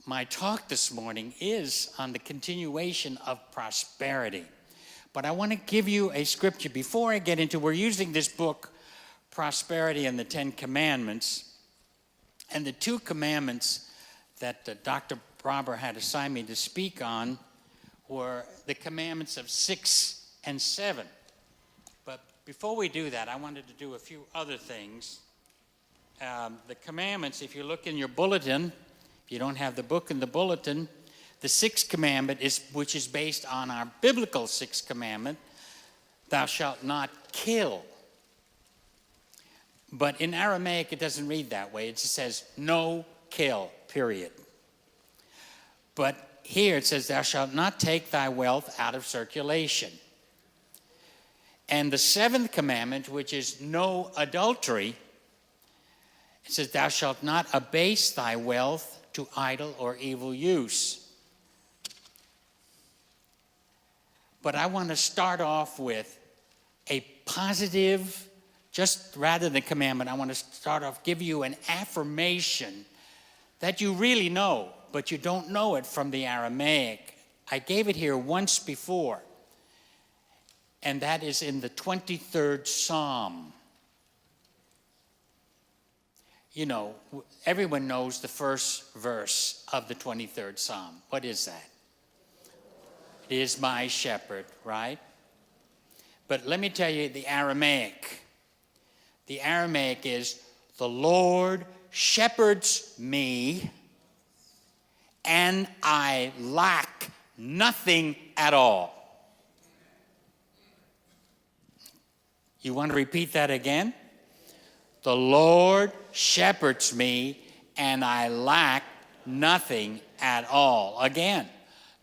my talk this morning is on the continuation of prosperity. But I want to give you a scripture before I get into, we're using this book, Prosperity and the 10 Commandments. And the 2 commandments that Dr. Barber had assigned me to speak on were the commandments of 6 and 7. But before we do that, I wanted to do a few other things. The commandments, if you look in your bulletin, if you don't have the book in the bulletin, the 6th commandment which is based on our biblical 6th commandment, thou shalt not kill. But in Aramaic, it doesn't read that way. It just says, no kill, period. But here it says, thou shalt not take thy wealth out of circulation. And the 7th commandment, which is no adultery, it says, thou shalt not abase thy wealth to idle or evil use. But I want to start off with a positive, just rather than commandment, I want to start off, give you an affirmation that you really know, but you don't know it from the Aramaic. I gave it here once before, and that is in the 23rd Psalm. You know, everyone knows the first verse of the 23rd Psalm. What is that? It is my shepherd, right? But let me tell you the Aramaic. The Aramaic is, the Lord shepherds me, and I lack nothing at all. You want to repeat that again? The Lord shepherds me, and I lack nothing at all. Again,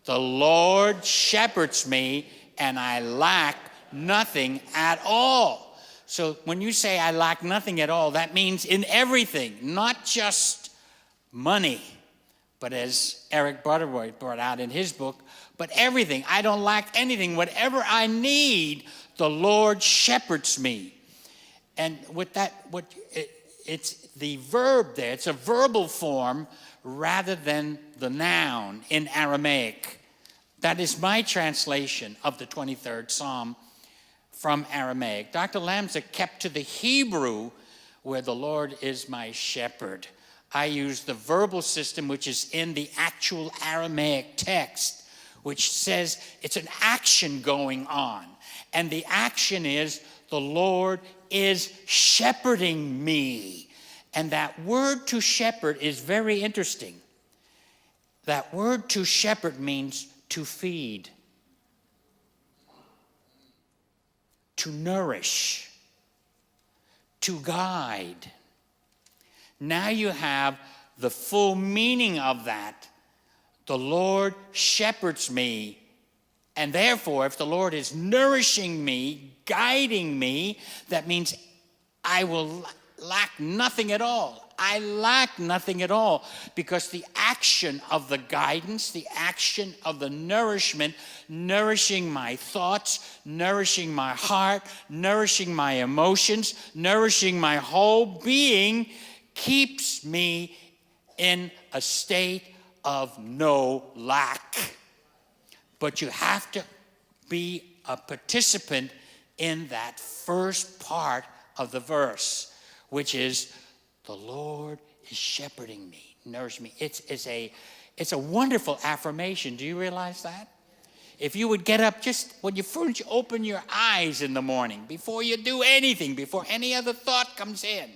the Lord shepherds me, and I lack nothing at all. So when you say I lack nothing at all, that means in everything, not just money, but as Eric Butterworth brought out in his book, but everything. I don't lack anything. Whatever I need, the Lord shepherds me. And with that, it's the verb there. It's a verbal form rather than the noun in Aramaic. That is my translation of the 23rd Psalm from Aramaic. Dr. Lamsa kept to the Hebrew, where the Lord is my shepherd. I use the verbal system, which is in the actual Aramaic text, which says it's an action going on. And the action is, the Lord is shepherding me. And that word to shepherd is very interesting. That word to shepherd means to feed, to nourish, to guide. Now you have the full meaning of that. The Lord shepherds me. And therefore, if the Lord is nourishing me, guiding me, that means I will lack nothing at all. I lack nothing at all, because the action of the guidance, the action of the nourishment, nourishing my thoughts, nourishing my heart, nourishing my emotions, nourishing my whole being, keeps me in a state of no lack. But you have to be a participant in that first part of the verse, which is, the Lord is shepherding me, nourishing me. It's a wonderful affirmation. Do you realize that? If you would get up just when you first open your eyes in the morning, before you do anything, before any other thought comes in,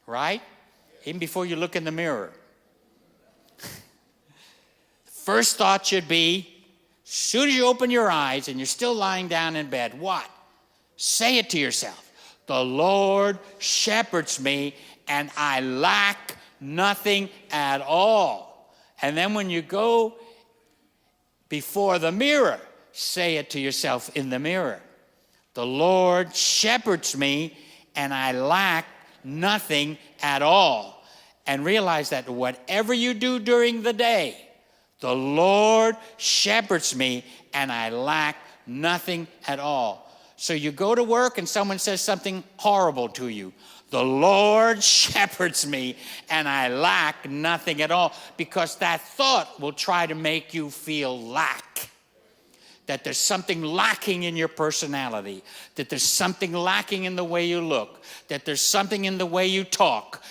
right? Even before you look in the mirror. First thought should be, as soon as you open your eyes and you're still lying down in bed, what? Say it to yourself. The Lord shepherds me, and I lack nothing at all. And then when you go before the mirror, say it to yourself in the mirror. The Lord shepherds me, and I lack nothing at all. And realize that whatever you do during the day, the Lord shepherds me, and I lack nothing at all. So you go to work and someone says something horrible to you. The Lord shepherds me, and I lack nothing at all. Because that thought will try to make you feel lack. That there's something lacking in your personality. That there's something lacking in the way you look. That there's something in the way you talk.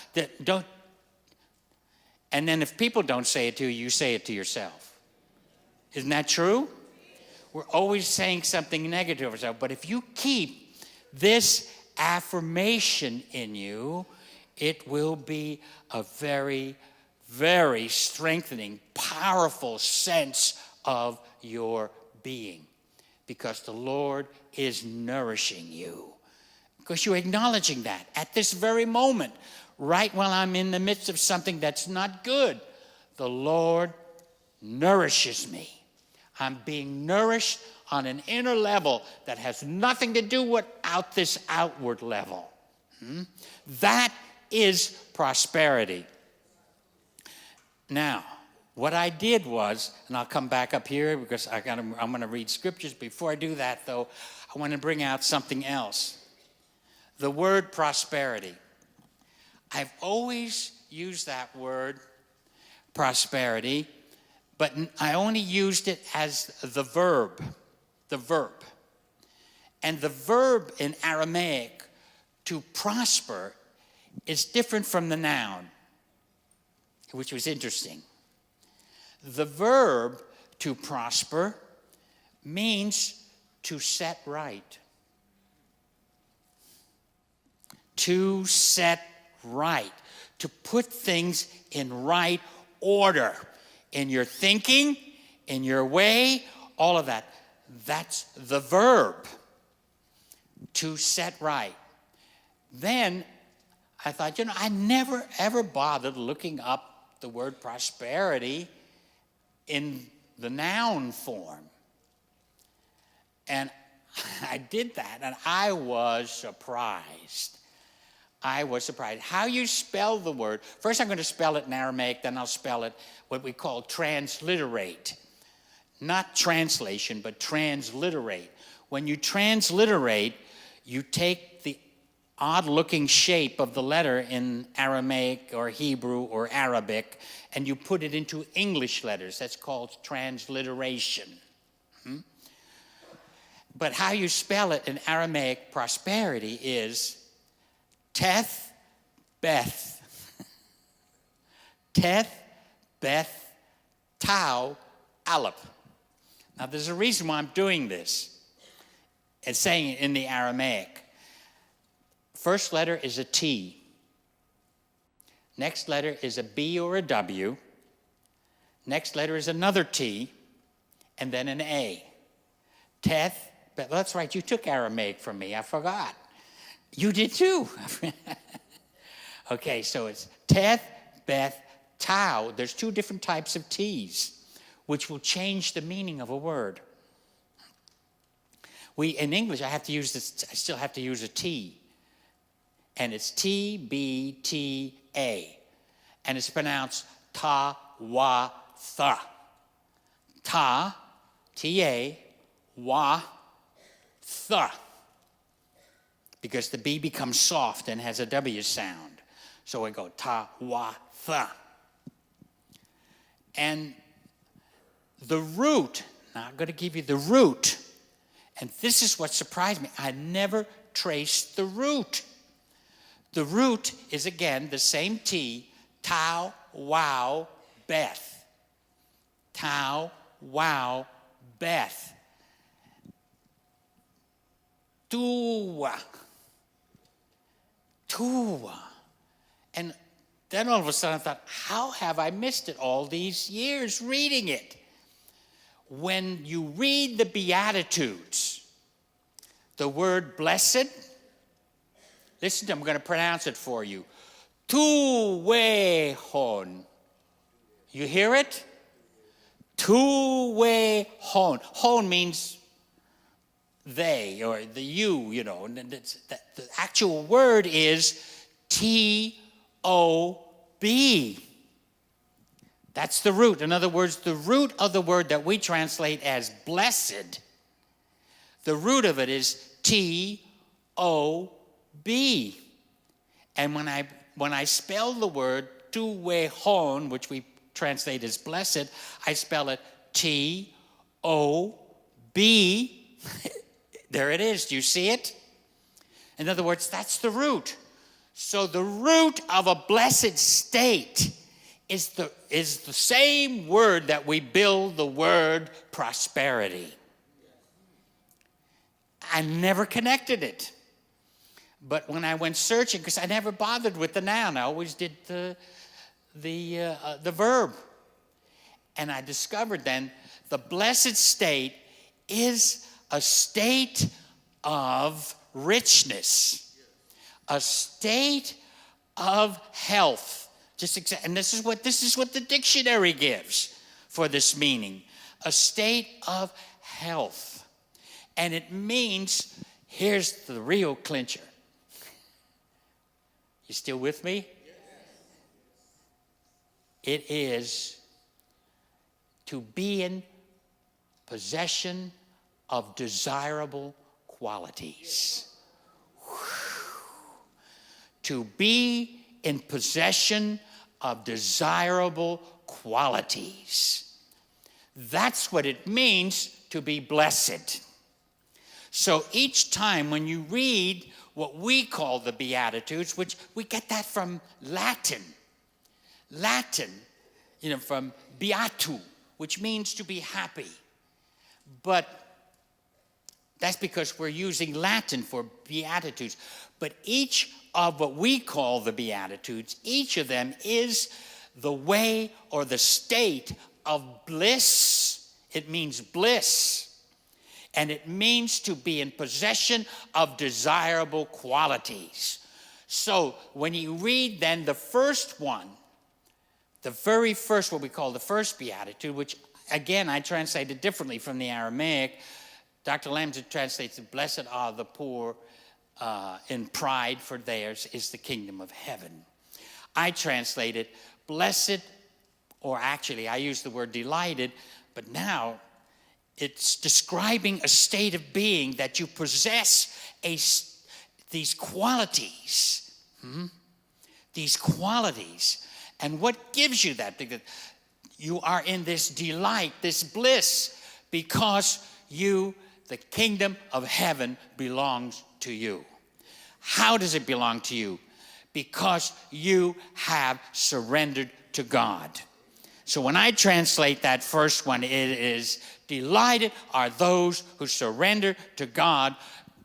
And then if people don't say it to you, you say it to yourself. Isn't that true? We're always saying something negative of ourselves. But if you keep this affirmation in you, it will be a very, very strengthening, powerful sense of your being. Because the Lord is nourishing you. Because you're acknowledging that at this very moment, right while I'm in the midst of something that's not good, the Lord nourishes me. I'm being nourished on an inner level that has nothing to do without this outward level. That is prosperity. Now, what I did was, and I'll come back up here because I'm going to read scriptures. Before I do that, though, I want to bring out something else. The word prosperity. I've always used that word, prosperity, but I only used it as the verb. The verb. And the verb in Aramaic, to prosper, is different from the noun, which was interesting. The verb to prosper means to set right. To set right. To put things in right order. In your thinking, in your way, all of that. That's the verb. To set right. Then I thought, I never ever bothered looking up the word prosperity in the noun form. And I did that, and I was surprised. How you spell the word. First I'm going to spell it in Aramaic, then I'll spell it what we call transliterate. Not translation, but transliterate. When you transliterate, you take the odd-looking shape of the letter in Aramaic or Hebrew or Arabic, and you put it into English letters. That's called transliteration. But how you spell it in Aramaic, prosperity, is Teth Beth. Teth Beth Tau Aleph. Now there's a reason why I'm doing this and saying it in the Aramaic. First letter is a T. Next letter is a B or a W. Next letter is another T, and then an A. Teth, but that's right, you took Aramaic from me, I forgot. You did too. Okay, so it's Teth, Beth, Tau. There's two different types of T's, which will change the meaning of a word. In English, I still have to use a T. And it's T-B-T-A. And it's pronounced ta-wa-tha. Ta, T-A, wa, tha. Because the B becomes soft and has a W sound. So we go ta-wa-tha. And the root, now I'm going to give you the root. And this is what surprised me. I never traced the root. The root is, again, the same T, tau, wow, beth. Tau, wow, beth. Tuwa. And then all of a sudden I thought, how have I missed it all these years reading it? When you read the Beatitudes, the word blessed, listen, I'm going to pronounce it for you. Tu-we-hon. You hear it? Tu-we-hon. Hon means they or the you, And the actual word is T-O-B. That's the root. In other words, the root of the word that we translate as blessed, the root of it is T-O-B. And when I spell the word tu we hon, which we translate as blessed, I spell it T-O-B. There it is. Do you see it? In other words, that's the root. So the root of a blessed state is the same word that we build the word prosperity. I never connected it. But when I went searching, because I never bothered with the noun, I always did the verb. And I discovered then the blessed state is a state of richness, a state of health. And this is what the dictionary gives for this meaning, a state of health. And it means, here's the real clincher. You still with me? It is to be in possession of desirable qualities. To be in possession of desirable qualities. That's what it means to be blessed. So each time when you read what we call the Beatitudes, which we get that from Latin, from beatu, which means to be happy. But that's because we're using Latin for Beatitudes. But each of what we call the Beatitudes, each of them is the way or the state of bliss. It means bliss. And it means to be in possession of desirable qualities. So when you read then the first one, the very first, what we call the first Beatitude, which again I translated differently from the Aramaic. Dr. Lambson translates it, blessed are the poor in pride, for theirs is the kingdom of heaven. I translate it, blessed, or actually I use the word delighted, but now it's describing a state of being that you possess these qualities. These qualities. And what gives you that? You are in this delight, this bliss, because the kingdom of heaven belongs to you. How does it belong to you? Because you have surrendered to God. So when I translate that first one, it is, delighted are those who surrender to God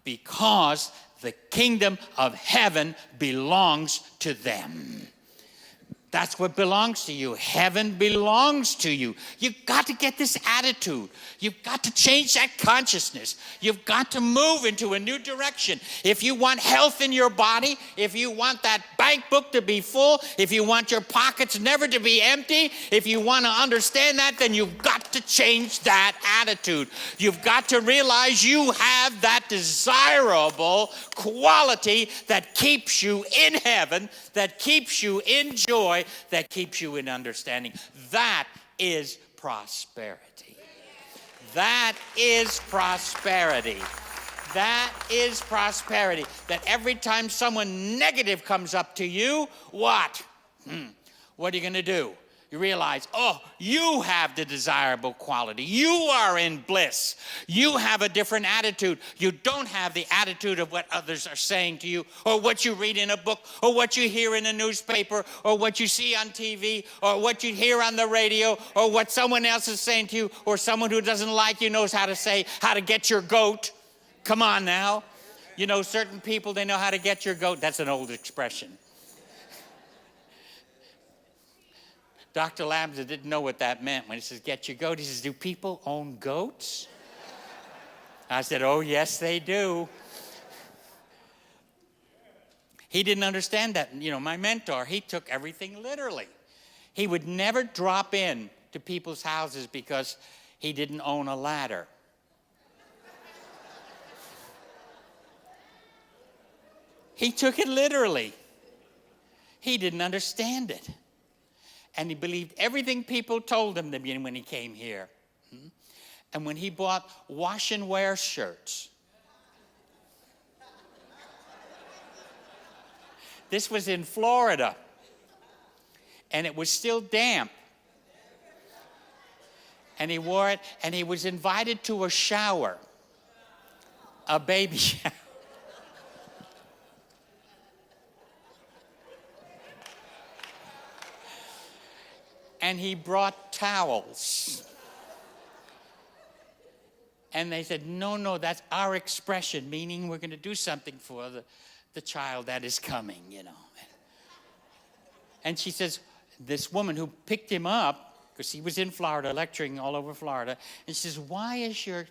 because the kingdom of heaven belongs to them. That's what belongs to you. Heaven belongs to you. You've got to get this attitude. You've got to change that consciousness. You've got to move into a new direction. If you want health in your body, if you want that bank book to be full, if you want your pockets never to be empty, if you want to understand that, then you've got to change that attitude. You've got to realize you have that desirable quality that keeps you in heaven, that keeps you in joy, that keeps you in understanding. That is prosperity. That is prosperity. That is prosperity. That every time someone negative comes up to you, what? What are you going to do? You realize, you have the desirable quality. You are in bliss. You have a different attitude. You don't have the attitude of what others are saying to you, or what you read in a book, or what you hear in a newspaper, or what you see on TV, or what you hear on the radio, or what someone else is saying to you, or someone who doesn't like you knows how to get your goat. Come on now. You know, certain people, they know how to get your goat. That's an old expression. Dr. Lambson didn't know what that meant when he says, get your goat. He says, do people own goats? I said, oh, yes, they do. He didn't understand that. You know, my mentor, he took everything literally. He would never drop in to people's houses because he didn't own a ladder. He took it literally. He didn't understand it. And he believed everything people told him when he came here. And when he bought wash and wear shirts, This was in Florida. And it was still damp. And he wore it, and he was invited to a shower, a baby shower. And he brought towels. And they said, no, that's our expression, meaning we're going to do something for the child that is coming, And she says, this woman who picked him up, because he was in Florida, lecturing all over Florida, and she says, why is your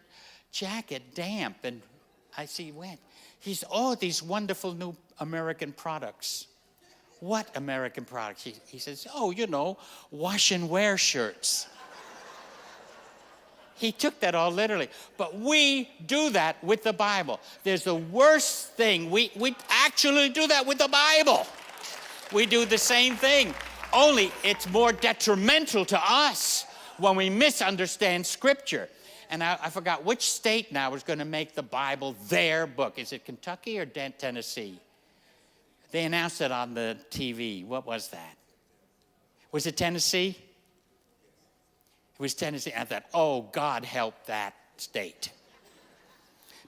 jacket damp? And I see, wet. He says, oh, these wonderful new American products. What American products? He says, oh, wash and wear shirts. He took that all literally. But we do that with the Bible. There's the worst thing. We actually do that with the Bible. We do the same thing. Only it's more detrimental to us when we misunderstand Scripture. And I forgot which state now is going to make the Bible their book. Is it Kentucky or Tennessee? They announced it on the TV. What was that? Was it Tennessee? It was Tennessee. I thought, oh, God help that state.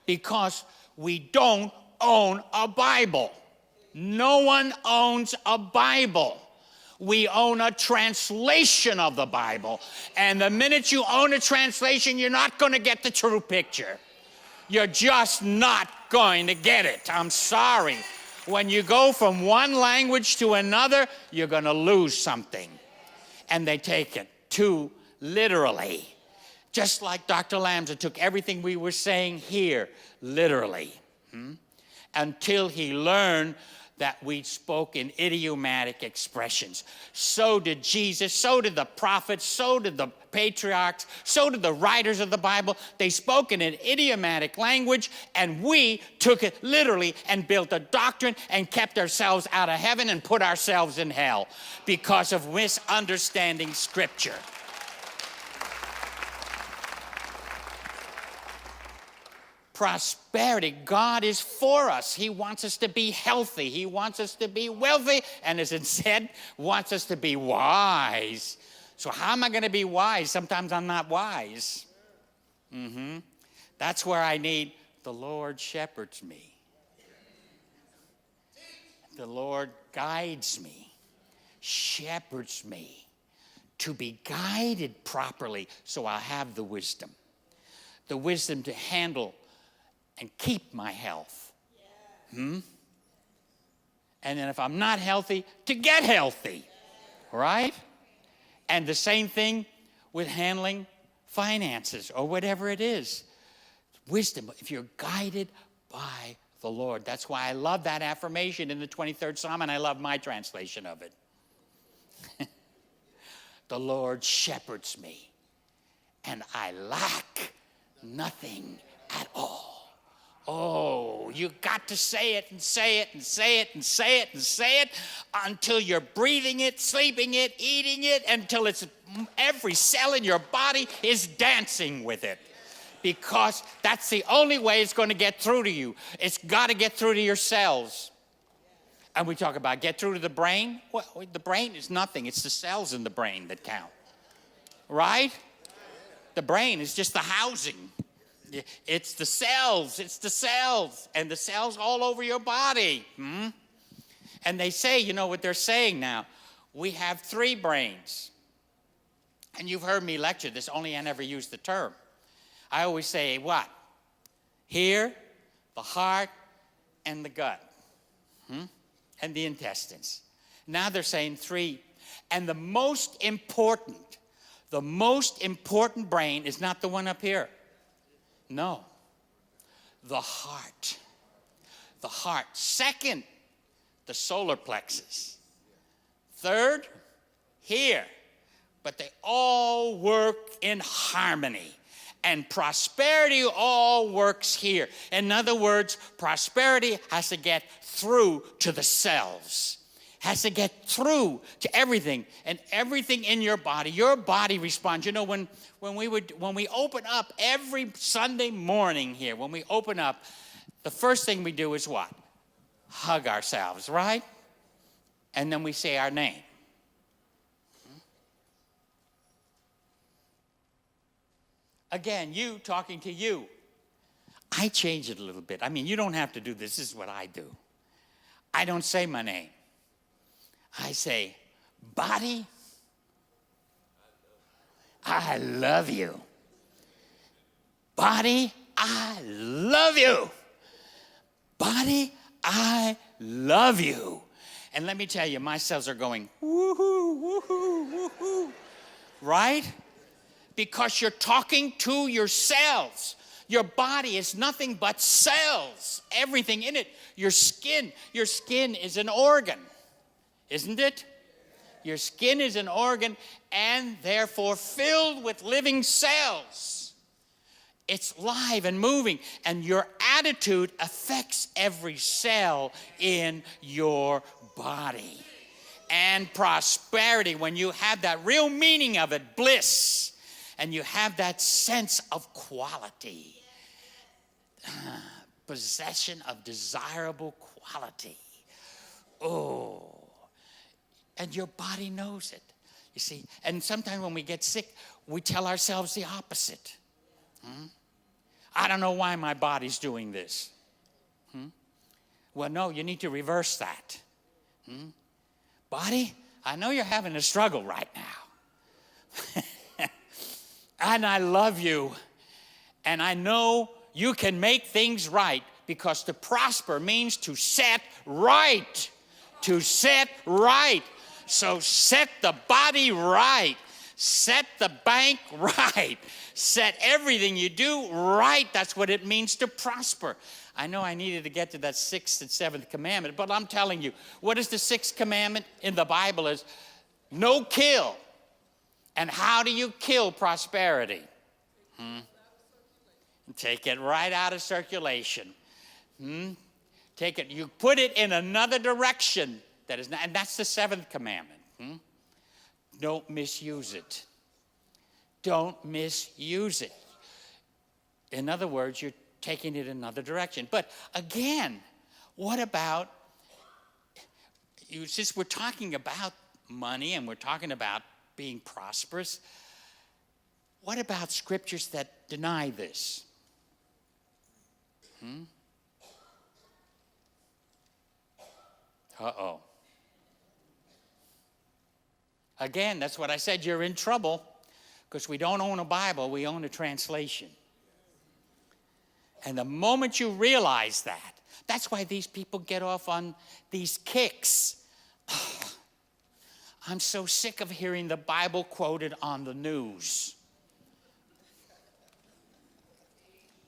Because we don't own a Bible. No one owns a Bible. We own a translation of the Bible. And the minute you own a translation, you're not going to get the true picture. You're just not going to get it. I'm sorry. When you go from one language to another, you're going to lose something. And they take it too literally. Just like Dr. Lambson took everything we were saying here literally. Until he learned that we spoke in idiomatic expressions. So did Jesus, so did the prophets, so did the patriarchs, so did the writers of the Bible. They spoke in an idiomatic language, and we took it literally and built a doctrine and kept ourselves out of heaven and put ourselves in hell because of misunderstanding Scripture. Prosperity. God is for us. He wants us to be healthy. He wants us to be wealthy. And as it said, wants us to be wise. So how am I going to be wise? Sometimes I'm not wise. That's where I need the Lord shepherds me. The Lord guides me, shepherds me to be guided properly so I'll have the wisdom to handle and keep my health. And then if I'm not healthy, to get healthy. Right? And the same thing with handling finances or whatever it is. Wisdom, if you're guided by the Lord. That's why I love that affirmation in the 23rd Psalm, and I love my translation of it. The Lord shepherds me, and I lack nothing at all. Oh, you got to say it and say it and say it and say it and say it until you're breathing it, sleeping it, eating it, until it's every cell in your body is dancing with it. Because that's the only way it's going to get through to you. It's got to get through to your cells. And we talk about get through to the brain. Well, the brain is nothing. It's the cells in the brain that count. Right? The brain is just the housing. It's the cells, and the cells all over your body. And they say, you know what they're saying now? We have 3 brains. And you've heard me lecture this, only I never use the term. I always say what? Here, the heart, and the gut. And the intestines. Now they're saying 3. And the most important brain is not the one up here. No, the heart. The heart. Second, the solar plexus. Third, here. But they all work in harmony. And prosperity all works here. In other words, prosperity has to get through to the cells. Has to get through to everything, and everything in your body responds. You know, when we open up every Sunday morning here, when we open up, the first thing we do is what? Hug ourselves, right? and then we say our name. Again, you talking to you. I change it a little bit. I mean, you don't have to do this. This is what I do. I don't say my name. I say, body, I love you. Body, I love you. Body, I love you. And let me tell you, my cells are going, woohoo, woohoo, woohoo. Right? Because you're talking to your cells. Your body is nothing but cells. Everything in it. Your skin is an organ. Isn't it? Your skin is an organ and therefore filled with living cells. It's live and moving, and your attitude affects every cell in your body. And prosperity, when you have that real meaning of it, bliss, and you have that sense of quality, possession of desirable quality. Oh, and your body knows it, you see. And sometimes when we get sick, we tell ourselves the opposite. I don't know why my body's doing this. Well, no, you need to reverse that. Body, I know you're having a struggle right now. And I love you. And I know you can make things right, because to prosper means to set right. To set right. So set the body right. Set the bank right. Set everything you do right. That's what it means to prosper. I know I needed to get to that 6th and 7th commandment, but I'm telling you, what is the 6th commandment in the Bible is no kill. And how do you kill prosperity? Take it right out of circulation. Take it, you put it in another direction. That is not, and that's the 7th commandment. Don't misuse it. Don't misuse it. In other words, you're taking it another direction. But again, what about, since we're talking about money and we're talking about being prosperous, what about scriptures that deny this? Uh-oh. Again, that's what I said, you're in trouble, because we don't own a Bible, we own a translation. And the moment you realize that, that's why these people get off on these kicks. I'm so sick of hearing the Bible quoted on the news.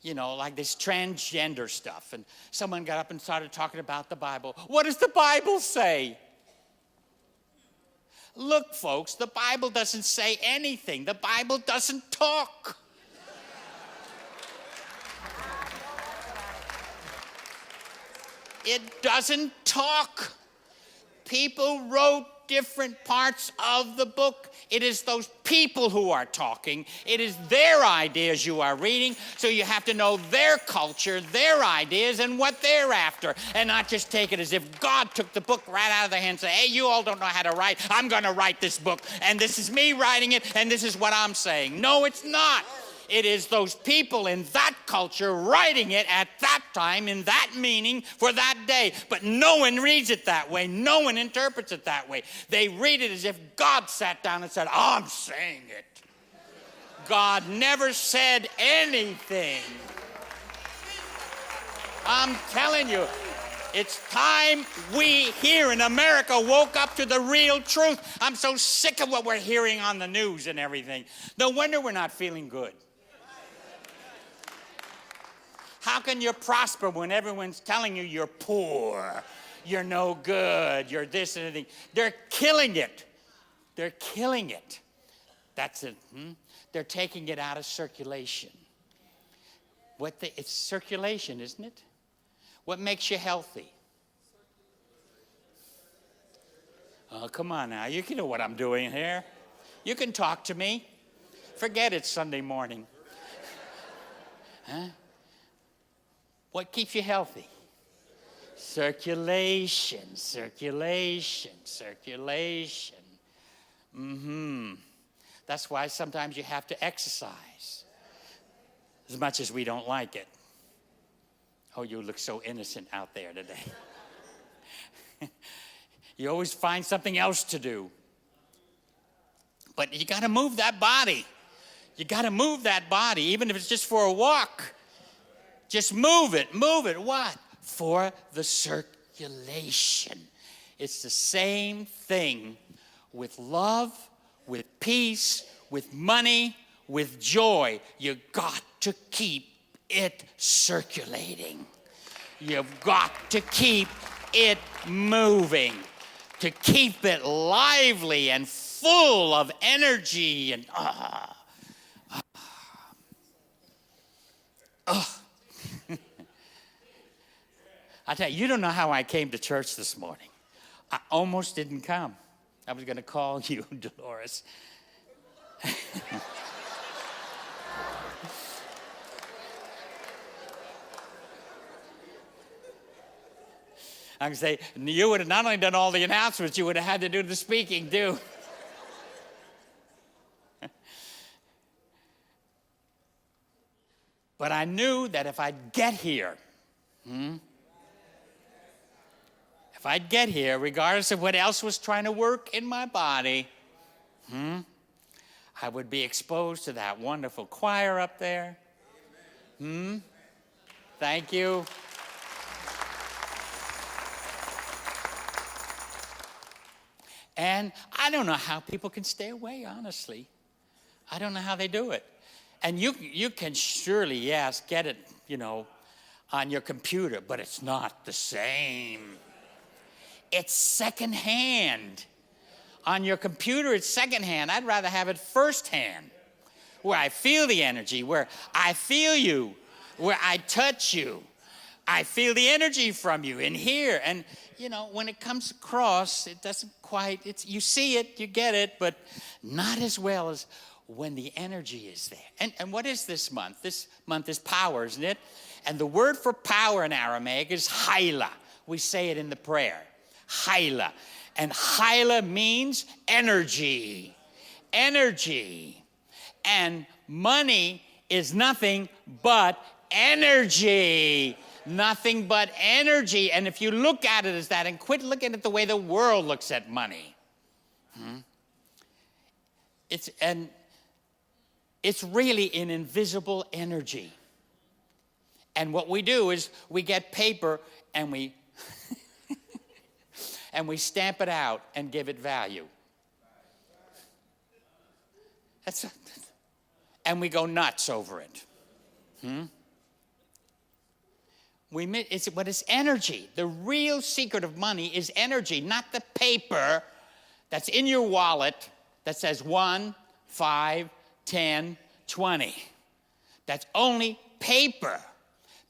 You know, like this transgender stuff. And someone got up and started talking about the Bible. What does the Bible say? Look, folks, the Bible doesn't say anything. The Bible doesn't talk. It doesn't talk. People wrote different parts of the book. It is those people who are talking. It is their ideas you are reading, so you have to know their culture, their ideas, and what they're after, and not just take it as if God took the book right out of their hands and say, hey, you all don't know how to write. I'm going to write this book, and this is me writing it, and this is what I'm saying. No, it's not. It is those people in that culture writing it at that time in that meaning for that day. But no one reads it that way. No one interprets it that way. They read it as if God sat down and said, I'm saying it. God never said anything. I'm telling you, it's time we here in America woke up to the real truth. I'm so sick of what we're hearing on the news and everything. No wonder we're not feeling good. How can you prosper when everyone's telling you you're poor, you're no good, you're this and anything? They're killing it. They're killing it. That's it. They're taking it out of circulation. It's circulation, isn't it? What makes you healthy? Oh, come on now. You can know what I'm doing here. You can talk to me. Forget it's Sunday morning. Huh? What keeps you healthy? Circulation, circulation, circulation. That's why sometimes you have to exercise, as much as we don't like it. Oh, you look so innocent out there today. You always find something else to do. But you got to move that body. You got to move that body, even if it's just for a walk. Just move it. Move it. What? For the circulation. It's the same thing with love, with peace, with money, with joy. You got to keep it circulating. You've got to keep it moving, to keep it lively and full of energy and I tell you, you don't know how I came to church this morning. I almost didn't come. I was going to call you, Dolores. I can say, you would have not only done all the announcements, you would have had to do the speaking too. But I knew that if I'd get here, regardless of what else was trying to work in my body, I would be exposed to that wonderful choir up there. Thank you. And I don't know how people can stay away, honestly. I don't know how they do it. And you can surely, yes, get it, on your computer, but it's not the same. It's secondhand. On your computer, it's secondhand. I'd rather have it firsthand, where I feel the energy, where I feel you, where I touch you. I feel the energy from you in here. And, when it comes across, it doesn't quite, you see it, you get it, but not as well as when the energy is there. And what is this month? This month is power, isn't it? And the word for power in Aramaic is hyla. We say it in the prayer, hyla. And hyla means energy. Energy. And money is nothing but energy. Nothing but energy. And if you look at it as that and quit looking at the way the world looks at money, it's really an invisible energy. And what we do is we get paper and we and we stamp it out and give it value. And we go nuts over it. But it's energy. The real secret of money is energy, not the paper that's in your wallet that says 1, 5, 10, 20. That's only paper.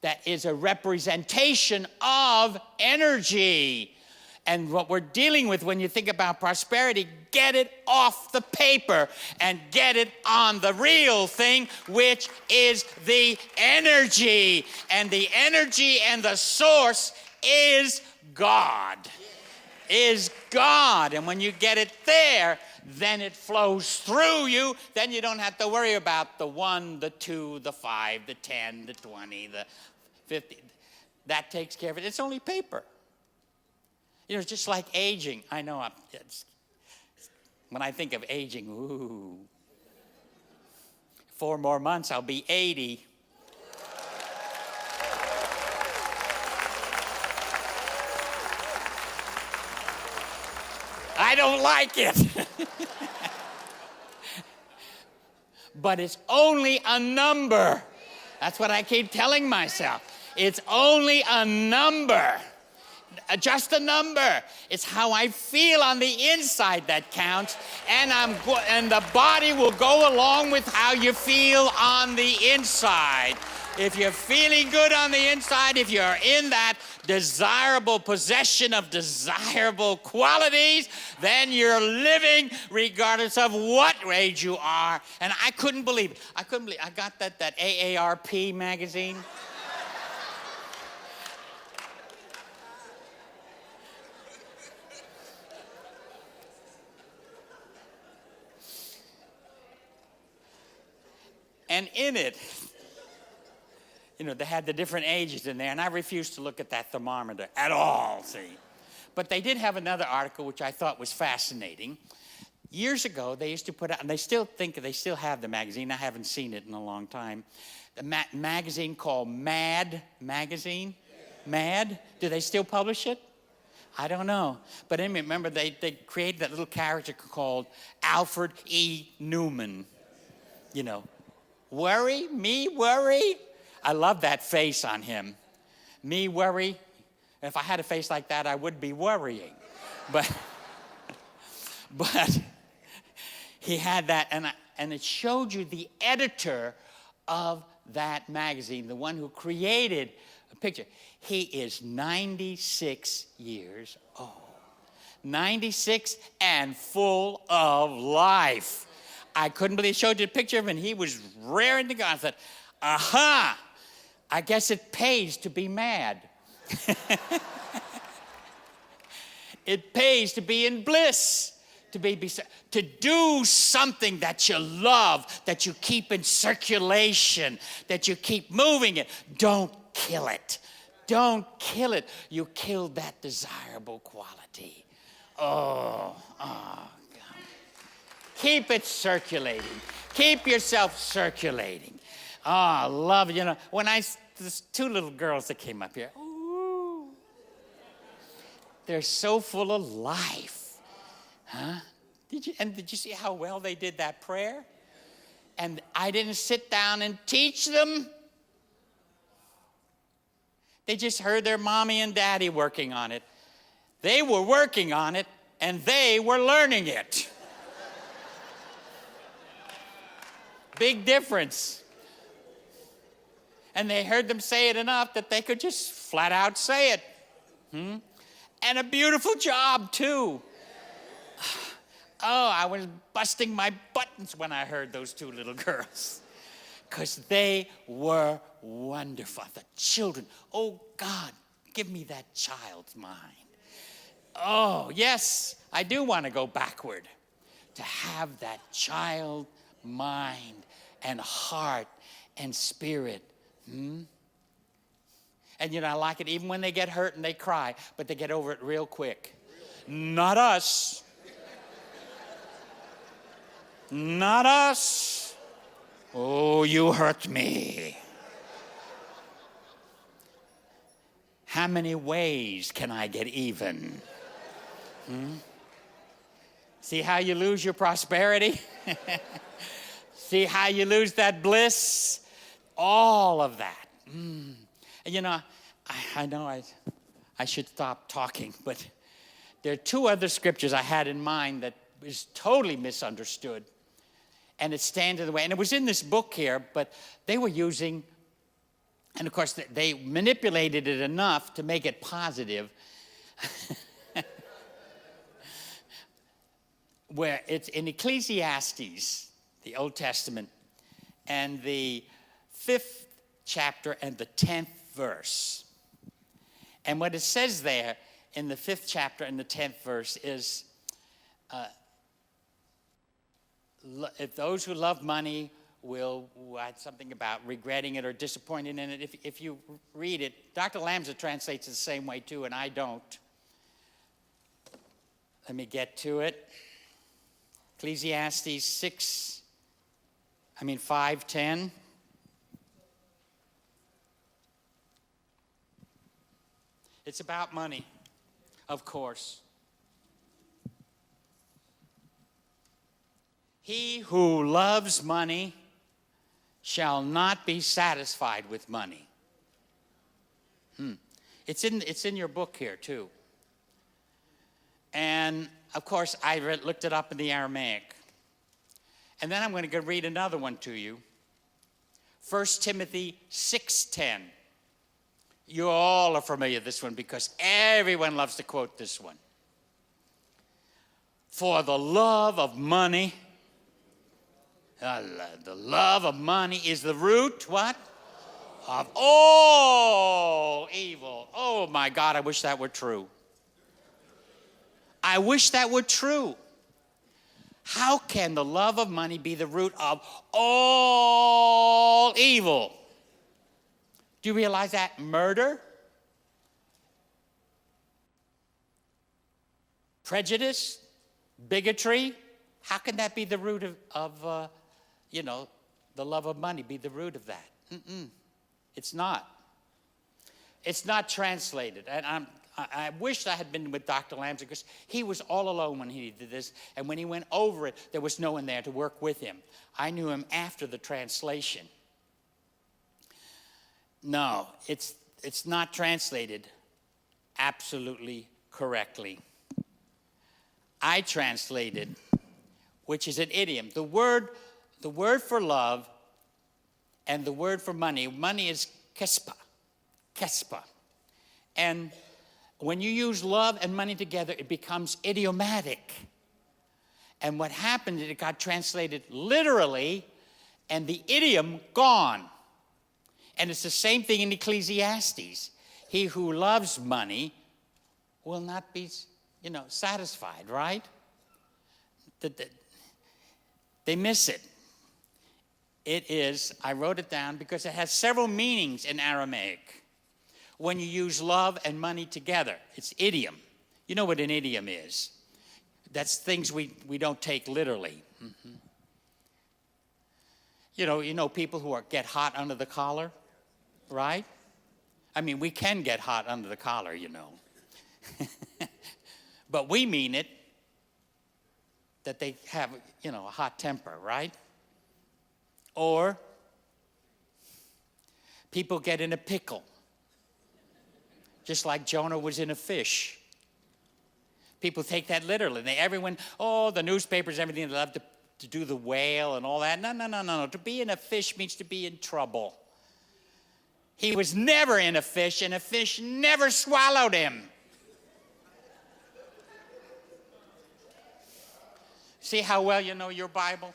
That is a representation of energy. And what we're dealing with when you think about prosperity, get it off the paper and get it on the real thing, which is the energy. And the energy and the source is God. Is God. And when you get it there, then it flows through you. Then you don't have to worry about the 1, the 2, the 5, the 10, the 20, the 50. That takes care of it. It's only paper. It's just like aging. I know when I think of aging, ooh. 4 more months, I'll be 80. I don't like it. But it's only a number. That's what I keep telling myself. It's only a number. Just a number. It's how I feel on the inside that counts, and the body will go along with how you feel on the inside. If you're feeling good on the inside, if you're in that desirable possession of desirable qualities, then you're living regardless of what age you are. And I couldn't believe it. I got that AARP magazine. And in it, they had the different ages in there, and I refused to look at that thermometer at all, see. But they did have another article which I thought was fascinating. Years ago, they used to put out, and they still have the magazine. I haven't seen it in a long time. The magazine called Mad Magazine. Mad? Do they still publish it? I don't know. But anyway, remember, they created that little character called Alfred E. Newman. Worry? Me worry? I love that face on him. Me worry? If I had a face like that, I would be worrying. But he had that, and it showed you the editor of that magazine, the one who created a picture. He is 96 years old. 96 and full of life. I couldn't believe it. Showed you a picture of him, and he was raring to go. I said, aha, I guess it pays to be mad. It pays to be in bliss. To do something that you love, that you keep in circulation, that you keep moving it. Don't kill it. Don't kill it. You killed that desirable quality. Oh, God. Keep it circulating. Keep yourself circulating. Oh, I love it. When there's two little girls that came up here. Ooh, they're so full of life. Huh? Did you see how well they did that prayer? And I didn't sit down and teach them. They just heard their mommy and daddy working on it. They were working on it, and they were learning it. Big difference. And they heard them say it enough that they could just flat out say it. And a beautiful job, too. Oh, I was busting my buttons when I heard those two little girls. Because they were wonderful. The children. Oh, God, give me that child's mind. Oh, yes, I do want to go backward. To have that child mind and heart and spirit. And I like it even when they get hurt and they cry, but they get over it real quick. Not us. Not us. Oh, you hurt me. How many ways can I get even? See how you lose your prosperity? See how you lose that bliss? All of that. And I know I should stop talking, but there are two other scriptures I had in mind that is totally misunderstood. And it stands in the way. And it was in this book here, but they were using, and of course they manipulated it enough to make it positive. Where it's in Ecclesiastes, the Old Testament, and the 5th chapter and the 10th verse. And what it says there in the 5th chapter and the 10th verse is, if those who love money will something about regretting it or disappointing in it. If you read it, Dr. Lamsa translates it the same way too, and I don't. Let me get to it. Ecclesiastes 5:10. It's about money, of course. He who loves money shall not be satisfied with money. It's in your book here too. And of course, I looked it up in the Aramaic. And then I'm going to go read another one to you. 1 Timothy 6:10. You all are familiar with this one because everyone loves to quote this one. For the love of money, the love of money is the root, what? Of all evil. Oh my God, I wish that were true. I wish that were true. How can the love of money be the root of all evil? Do you realize that? Murder, prejudice, bigotry. How can that be the root of the love of money be the root of that? It's not. It's not translated. And I wish I had been with Dr. Lambs because he was all alone when he did this. And when he went over it, there was no one there to work with him. I knew him after the translation. No, it's not translated absolutely correctly. I translated, which is an idiom. The word for love and the word for money is kespa. And when you use love and money together, it becomes idiomatic. And what happened is it got translated literally, and the idiom gone. And it's the same thing in Ecclesiastes. He who loves money will not be, satisfied, right? They miss it. It is, I wrote it down because it has several meanings in Aramaic. When you use love and money together, it's idiom. You know what an idiom is. That's things we don't take literally. Mm-hmm. You know people who get hot under the collar, right? I mean, we can get hot under the collar, But we mean it, that they have, a hot temper, right? Or people get in a pickle, just like Jonah was in a fish. People take that literally. The newspapers, everything, they love to do the whale and all that. No. To be in a fish means to be in trouble. He was never in a fish, and a fish never swallowed him. See how well you know your Bible?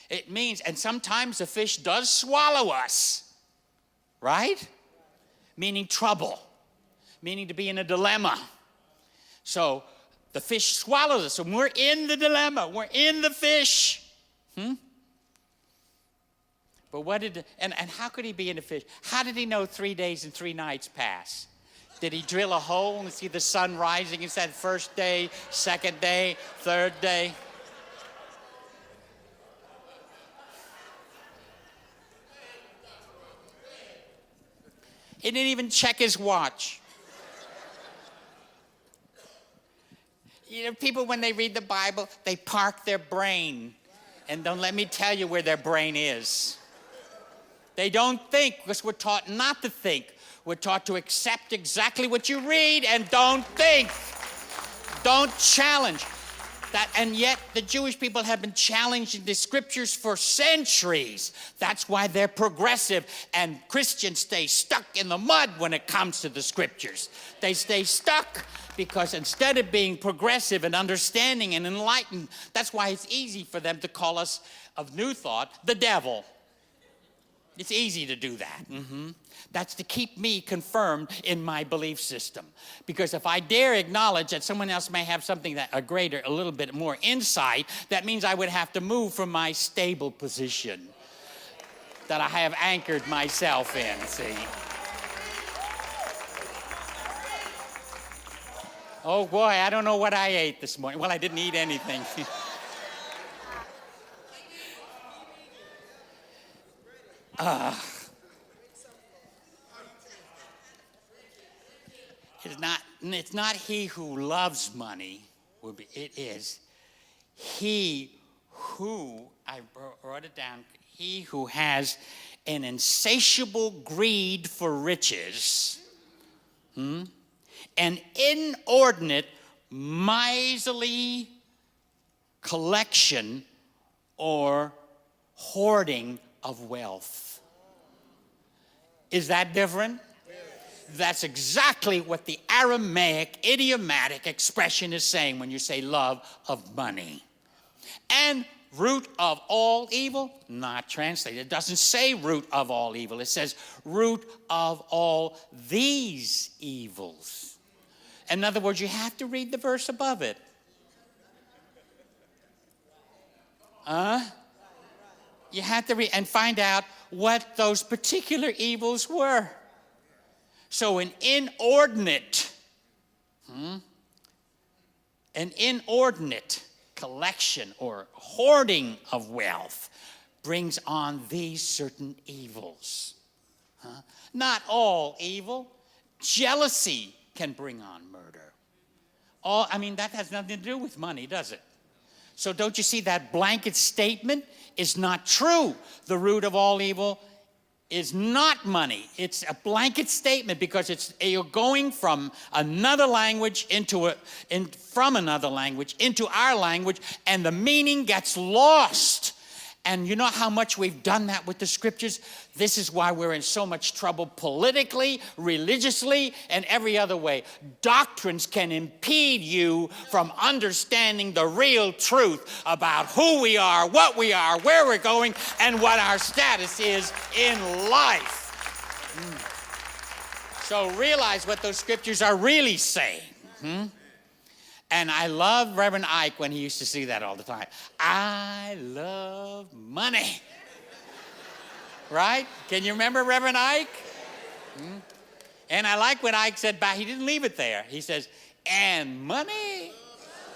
It means, and sometimes the fish does swallow us, right? Meaning trouble, meaning to be in a dilemma. So the fish swallows us, and we're in the dilemma. We're in the fish. But and how could he be in a fish? How did he know 3 days and 3 nights pass? Did he drill a hole and see the sun rising? He said first day, second day, third day. He didn't even check his watch. People, when they read the Bible, they park their brain. And don't let me tell you where their brain is. They don't think, because we're taught not to think. We're taught to accept exactly what you read and don't think. Don't challenge. And yet the Jewish people have been challenging the scriptures for centuries. That's why they're progressive, and Christians stay stuck in the mud when it comes to the scriptures. They stay stuck because instead of being progressive and understanding and enlightened, that's why it's easy for them to call us, of New Thought, the devil. It's easy to do that. That's to keep me confirmed in my belief system. Because if I dare acknowledge that someone else may have something a little bit more insight, that means I would have to move from my stable position that I have anchored myself in, see. Oh boy, I don't know what I ate this morning. Well, I didn't eat anything. It's not he who loves money. It is he who, I wrote it down, he who has an insatiable greed for riches, an inordinate, miserly collection or hoarding of wealth. Is that different? That's exactly what the Aramaic idiomatic expression is saying when you say love of money. And root of all evil? Not translated. It doesn't say root of all evil. It says root of all these evils. In other words, you have to read the verse above it. You have to read and find out what those particular evils were. So an inordinate collection or hoarding of wealth brings on these certain evils. Not all evil. Jealousy can bring on murder. That has nothing to do with money, does it? So don't you see that blanket statement is not true? The root of all evil is not money. It's a blanket statement because you're going from another language from another language into our language, and the meaning gets lost. And you know how much we've done that with the scriptures? This is why we're in so much trouble politically, religiously, and every other way. Doctrines can impede you from understanding the real truth about who we are, what we are, where we're going, and what our status is in life. So realize what those scriptures are really saying. And I love Reverend Ike when he used to see that all the time. I love money. Right? Can you remember Reverend Ike? And I like when Ike said back, he didn't leave it there. He says, and money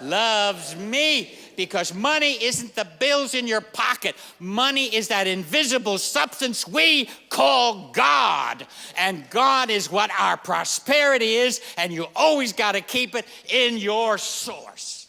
loves me. Because money isn't the bills in your pocket. Money is that invisible substance we call God. And God is what our prosperity is, and you always got to keep it in your source.